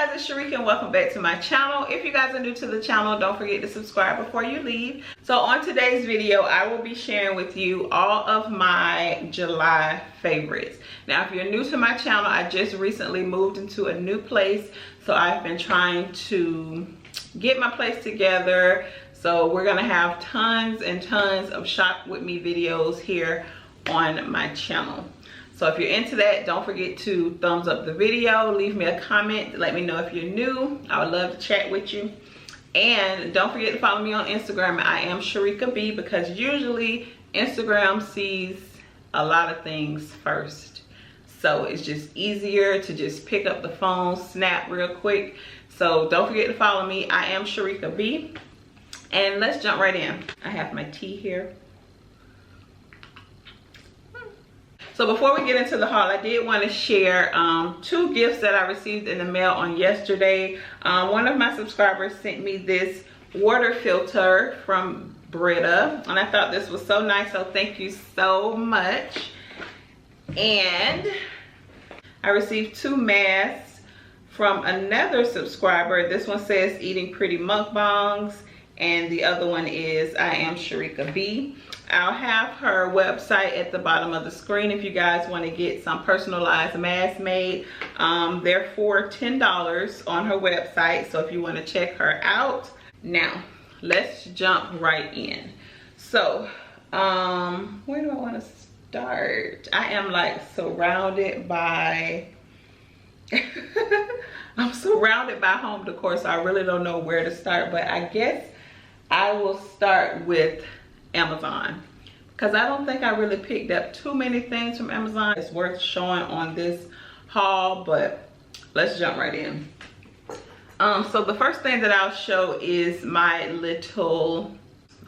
guys, it's Sharika and welcome back to my channel. If you guys are new to the channel, don't forget to subscribe before you leave. So on today's video, I will be sharing with you all of my July favorites. Now, if you're new to my channel, I just recently moved into a new place. So I've been trying to get my place together. So we're gonna have tons and tons of shop with me videos here on my channel. So if you're into that, don't forget to thumbs up the video, leave me a comment, let me know if you're new. I would love to chat with you. And don't forget to follow me on Instagram. I am IAMSHERIKAB because usually Instagram sees a lot of things first. So it's just easier to just pick up the phone, snap real quick. So don't forget to follow me. I am IAMSHERIKAB. And let's jump right in. I have my tea here. So before we get into the haul, I did want to share two gifts that I received in the mail on yesterday. One of my subscribers sent me this water filter from Brita, and I thought this was so nice, so thank you so much. And I received two masks from another subscriber. This one says Eating Pretty Mukbangs, and the other one is I Am IAMSHERIKAB. I'll have her website at the bottom of the screen if you guys want to get some personalized masks made. They're for $10 on her website, so if you want to check her out. Now, let's jump right in. So, where do I want to start? I am like surrounded by, I'm surrounded by home decor, so I really don't know where to start, but I guess I will start with Amazon because I don't think I really picked up too many things from Amazon. It's worth showing on this haul, but let's jump right in. So the first thing that I'll show is my little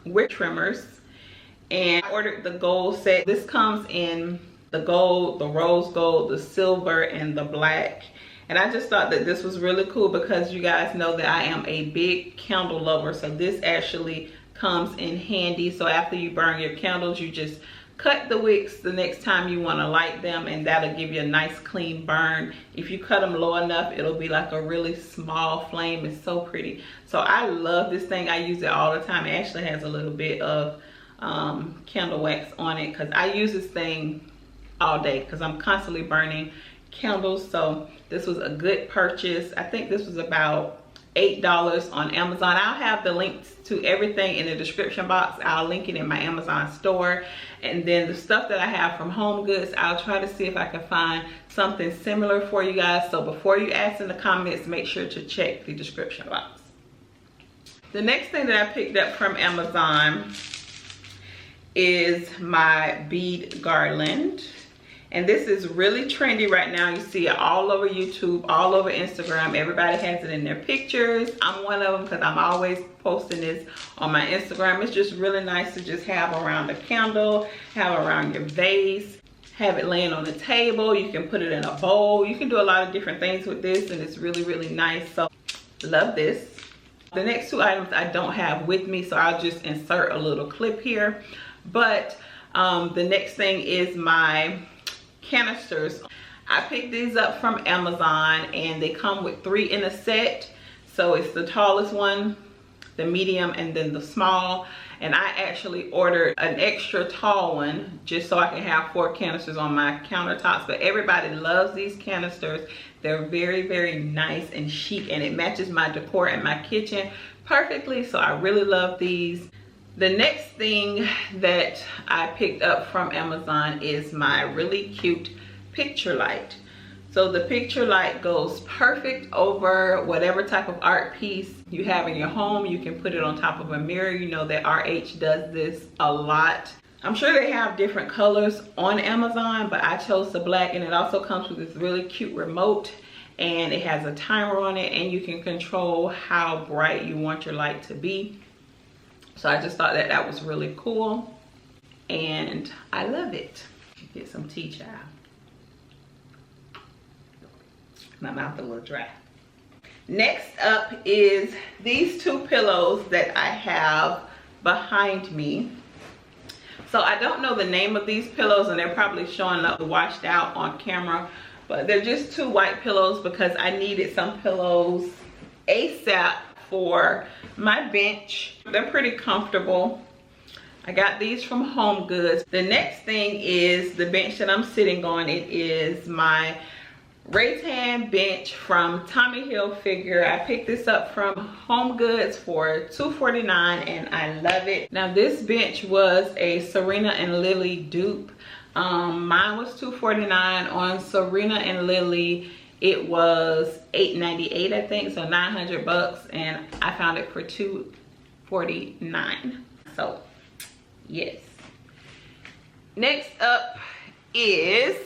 wig trimmers, and I ordered the gold set. This comes in the gold, the rose gold, the silver, and the black. And I just thought that this was really cool because you guys know that I am a big candle lover. So this actually comes in handy. So after you burn your candles, you just cut the wicks the next time you want to light them, and that'll give you a nice clean burn. If you cut them low enough, it'll be like a really small flame. It's so pretty. So I love this thing. I use it all the time. It actually has a little bit of candle wax on it because I use this thing all day because I'm constantly burning candles. So this was a good purchase. I think this was about $8 on Amazon. I'll have the links to everything in the description box. I'll link it in my Amazon store, and then the stuff that I have from Home Goods, I'll try to see if I can find something similar for you guys. So before you ask in the comments, make sure to check the description box. The next thing that I picked up from Amazon is my bead garland. And this is really trendy right now. You see it all over YouTube, all over Instagram. Everybody has it in their pictures. I'm one of them because I'm always posting this on my Instagram. It's just really nice to just have around a candle, have around your vase, have it laying on the table. You can put it in a bowl. You can do a lot of different things with this, and it's really, really nice. So, love this. The next two items I don't have with me, so I'll just insert a little clip here. But the next thing is my canisters. I picked these up from Amazon, and they come with 3 in a set. So it's the tallest one, the medium, and then the small. And I actually ordered an extra tall one just so I can have 4 canisters on my countertops. But everybody loves these canisters. They're very, very nice and chic, and it matches my decor in my kitchen perfectly. So I really love these. The next thing that I picked up from Amazon is my really cute picture light. So the picture light goes perfect over whatever type of art piece you have in your home. You can put it on top of a mirror. You know that RH does this a lot. I'm sure they have different colors on Amazon, but I chose the black, and it also comes with this really cute remote, and it has a timer on it, and you can control how bright you want your light to be. So I just thought that that was really cool, and I love it. Get some tea, child. My mouth a little dry. Next up is these 2 pillows that I have behind me. So I don't know the name of these pillows, and they're probably showing up washed out on camera, But they're just 2 white pillows because I needed some pillows ASAP for my bench. They're pretty comfortable. I got these from Home Goods. The next thing is the bench that I'm sitting on. It is my Raytan bench from Tommy Hilfiger. I picked this up from Home Goods for $2.49 and I love it. Now this bench was a Serena and Lily dupe. Mine was $2.49. On Serena and Lily it was $8.98 I think, so 900 bucks, and I found it for $2.49. So yes. Next up is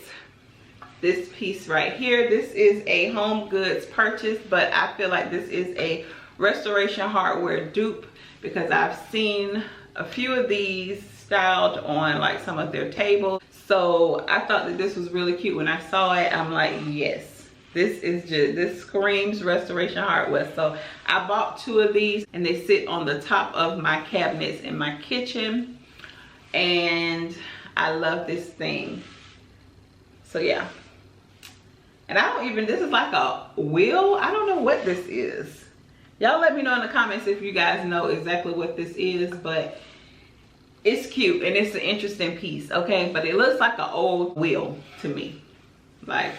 this piece right here. This is a Home Goods purchase, but I feel like this is a Restoration Hardware dupe because I've seen a few of these styled on like some of their tables. So I thought that this was really cute. When I saw it, I'm like, yes, this screams Restoration Hardware. So I bought 2 of these and they sit on the top of my cabinets in my kitchen. And I love this thing. So yeah. And I don't even, this is like a wheel. I don't know what this is. Y'all let me know in the comments if you guys know exactly what this is, but it's cute and it's an interesting piece, okay? But it looks like an old wheel to me. Like,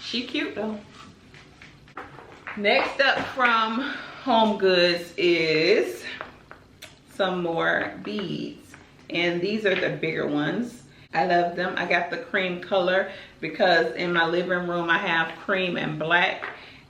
she cute though. Next up from Home Goods is some more beads. And these are the bigger ones. I love them. I got the cream color because in my living room I have cream and black,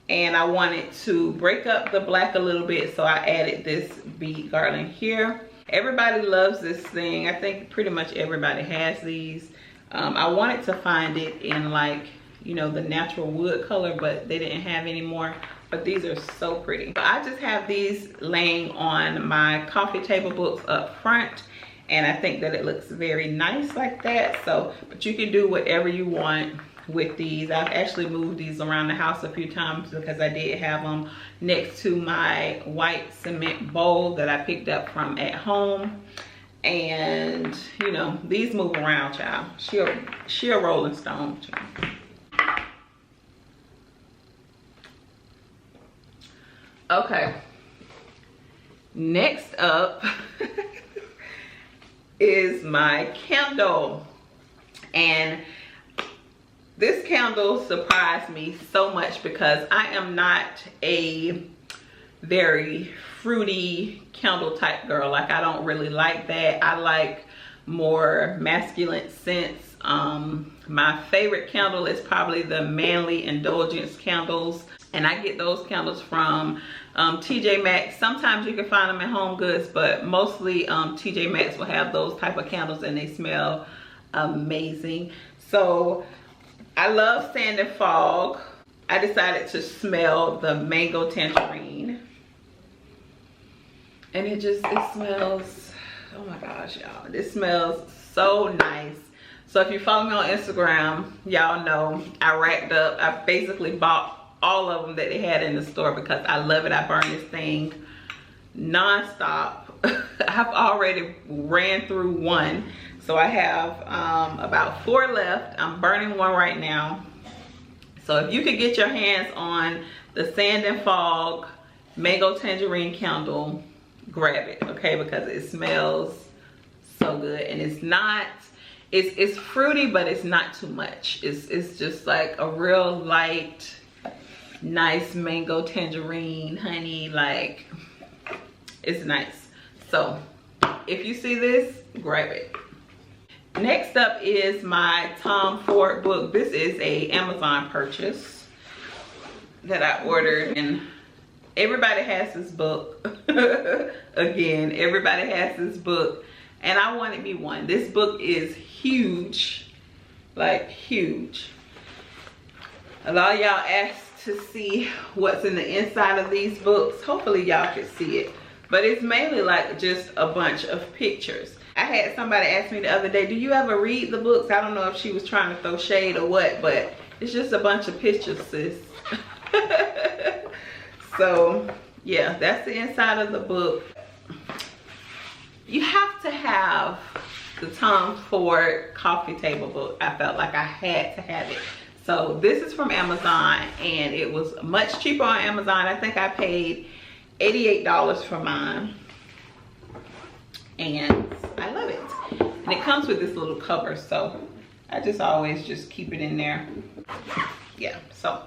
and I wanted to break up the black a little bit, so I added this bead garland here. Everybody loves this thing. I think pretty much everybody has these. I wanted to find it in like, you know, the natural wood color, but they didn't have any more. But these are so pretty. I just have these laying on my coffee table books up front, and I think that it looks very nice like that. So, but you can do whatever you want with these. I've actually moved these around the house a few times because I did have them next to my white cement bowl that I picked up from at home. And you know, these move around, child. She a Rolling Stone, child. Okay, next up is my candle, and this candle surprised me so much because I am not a very fruity candle type girl. Like, I don't really like that. I like more masculine scents. My favorite candle is probably the Manly Indulgence candles, and I get those candles from TJ Maxx. Sometimes you can find them at Home Goods, but mostly TJ Maxx will have those type of candles and they smell amazing. So I love Sand and Fog. I decided to smell the Mango Tangerine, and it smells, oh my gosh, y'all, this smells so nice. So if you follow me on Instagram, y'all know I racked up, I basically bought all of them that they had in the store because I love it. I burn this thing non-stop. I've already ran through one, so I have about 4 left. I'm burning one right now. So if you could get your hands on the Sand and Fog Mango Tangerine candle, grab it, okay? Because it smells so good, and it's not, it's fruity, but it's not too much. It's just like a real light, nice mango tangerine, honey. Like, it's nice. So if you see this, grab it. Next up is my Tom Ford book. This is a Amazon purchase that I ordered, and everybody has this book. Again, everybody has this book, and I wanted me one. This book is huge, like huge. A lot of y'all asked to see what's in the inside of these books. Hopefully y'all can see it, but it's mainly like just a bunch of pictures. I had somebody ask me the other day, do you ever read the books? I don't know if she was trying to throw shade or what, but it's just a bunch of pictures, sis. So yeah, that's the inside of the book. you have to have the Tom Ford coffee table book. I felt like I had to have it. So this is from Amazon, and it was much cheaper on Amazon. I think I paid $88 for mine, and I love it. And it comes with this little cover, so I just always just keep it in there. Yeah, so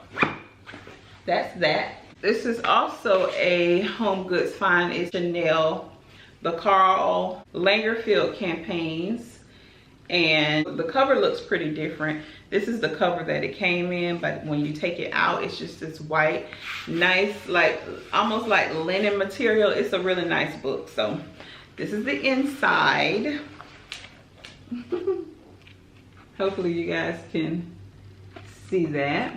that's that. This is also a home goods find. It's Chanel, the Karl Lagerfeld campaigns, and the cover looks pretty different. This is the cover that it came in, but when you take it out, it's just this white, nice, like almost like linen material. It's a really nice book. So this is the inside. Hopefully you guys can see that.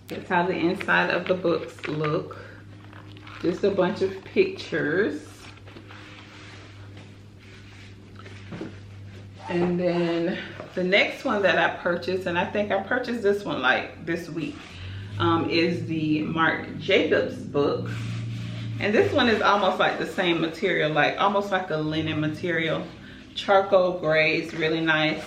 That's how the inside of the books look. Just a bunch of pictures. And then the next one that I purchased, and I think I purchased this one like this week, is the Marc Jacobs book. And this one is almost like the same material, like almost like a linen material. Charcoal gray, it's really nice.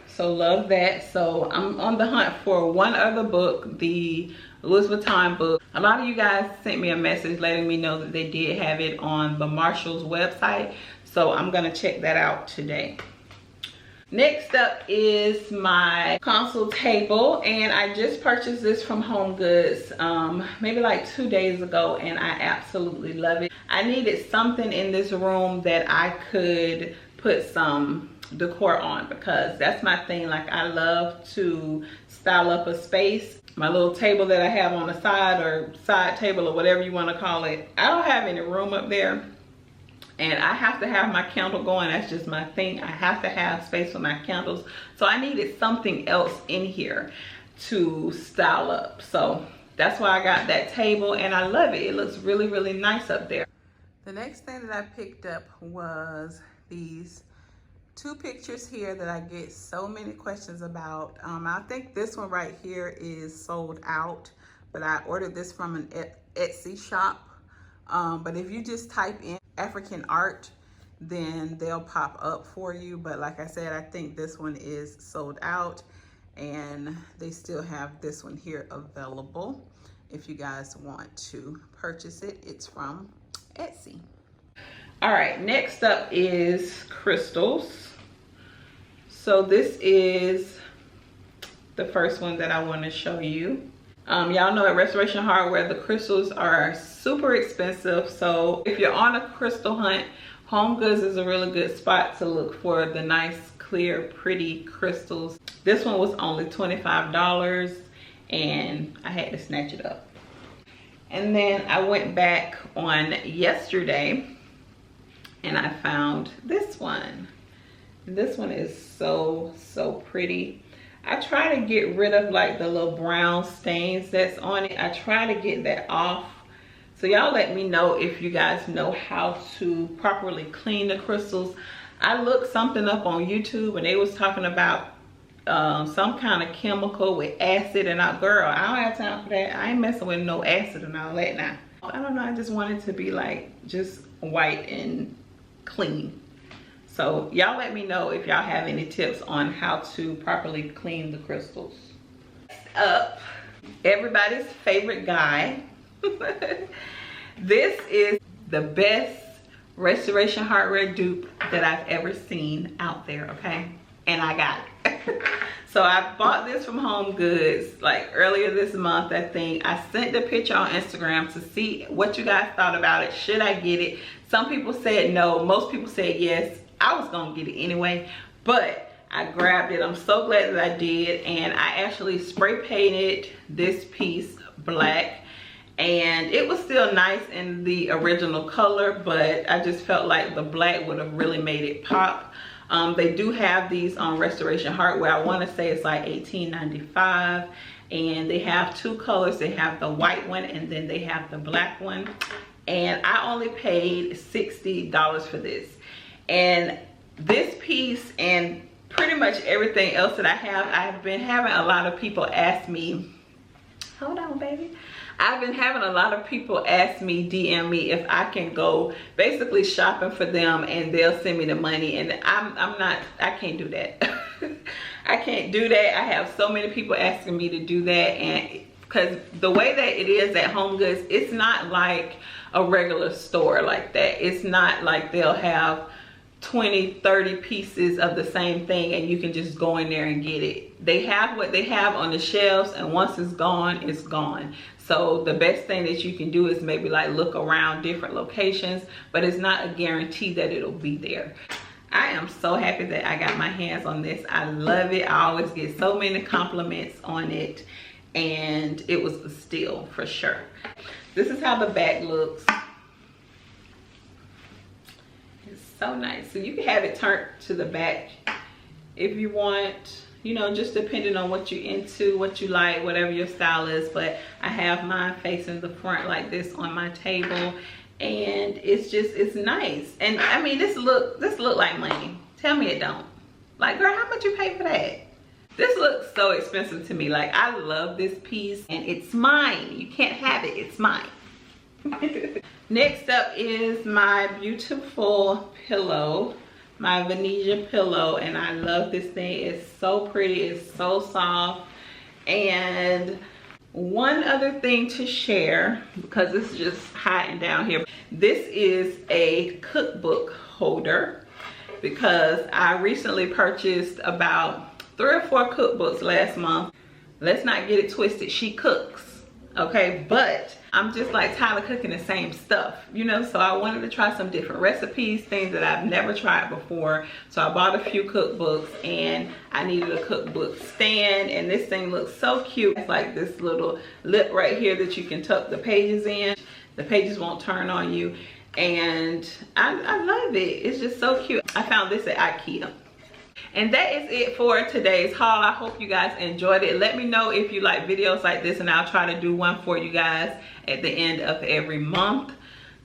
So love that. So I'm on the hunt for one other book, the Louis Vuitton book. A lot of you guys sent me a message letting me know that they did have it on the Marshall's website. So I'm gonna check that out today. Next up is my console table, and I just purchased this from Home Goods maybe like 2 days ago, and I absolutely love it. I needed something in this room that I could put some decor on, because that's my thing. Like, I love to style up a space. My little table that I have on the side, or side table, or whatever you want to call it, I don't have any room up there, and I have to have my candle going. That's just my thing. I have to have space for my candles. So I needed something else in here to style up. So that's why I got that table, and I love it. It looks really, really nice up there. The next thing that I picked up was these 2 pictures here that I get so many questions about. I think this one right here is sold out, but I ordered this from an Etsy shop. But if you just type in African art, then they'll pop up for you. But like I said, I think this one is sold out, and they still have this one here available if you guys want to purchase it. It's from Etsy. All right, next up is crystals. So this is the first one that I want to show you. Y'all know at Restoration Hardware, the crystals are super expensive. So if you're on a crystal hunt, Home Goods is a really good spot to look for the nice, clear, pretty crystals. This one was only $25, and I had to snatch it up. And then I went back on yesterday, and I found this one. This one is so, so pretty. I try to get rid of like the little brown stains that's on it. I try to get that off. So y'all let me know if you guys know how to properly clean the crystals. I looked something up on YouTube, and they was talking about some kind of chemical with acid, and girl, I don't have time for that. I ain't messing with no acid and all that now. I don't know, I just want it to be like just white and clean. So y'all let me know if y'all have any tips on how to properly clean the crystals. Next up, everybody's favorite guy. This is the best Restoration Hardware dupe that I've ever seen out there, okay? And I got it. So I bought this from Home Goods like earlier this month, I think. I sent the picture on Instagram to see what you guys thought about it. Should I get it? Some people said no. Most people said yes. I was gonna get it anyway, but I grabbed it. I'm so glad that I did. And I actually spray painted this piece black, and it was still nice in the original color, but I just felt like the black would have really made it pop. They do have these on Restoration Hardware. I want to say it's like $18.95, and they have 2 colors. They have the white one, and then they have the black one, and I only paid $60 for this. And this piece and pretty much everything else that I have, I've been having a lot of people ask me Hold on, baby. I've been having a lot of people ask me, DM me if I can go basically shopping for them and they'll send me the money, and I can't do that. I can't do that. I have so many people asking me to do that, and because the way that it is at Home Goods, it's not like a regular store like that. It's not like they'll have 20, 30 pieces of the same thing and you can just go in there and get it. They have what they have on the shelves, and once it's gone, it's gone. So the best thing that you can do is maybe like look around different locations, but it's not a guarantee that it'll be there. I am so happy that I got my hands on this. I love it. I always get so many compliments on it, and it was a steal for sure. This is how the back looks. It's so nice. So you can have it turned to the back if you want, you know, just depending on what you're into, what you like, whatever your style is. But I have mine facing the front like this on my table, and it's nice. And I mean, this look like money. Tell me it don't. Like, girl, how much you pay for that? This looks so expensive to me. Like, I love this piece and it's mine. You can't have it, it's mine. Next up is my beautiful pillow, my Venetian pillow, and I love this thing. It's so pretty, it's so soft. And one other thing to share, because it's just hiding down here, this is a cookbook holder, because I recently purchased about 3 or 4 cookbooks last month. Let's not get it twisted, she cooks, okay? But I'm just like tired of cooking the same stuff, you know? So I wanted to try some different recipes, things that I've never tried before. So I bought a few cookbooks, and I needed a cookbook stand, and this thing looks so cute. It's like this little lip right here that you can tuck the pages in. The pages won't turn on you, and I love it. It's just so cute. I found this at IKEA. And that is it for today's haul. I hope you guys enjoyed it. Let me know if you like videos like this, and I'll try to do one for you guys at the end of every month.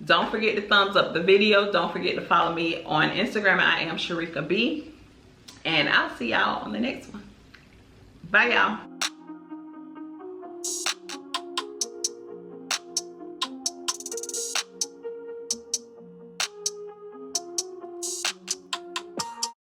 Don't forget to thumbs up the video. Don't forget to follow me on Instagram at IAMSHERIKAB. And I'll see y'all on the next one. Bye, y'all.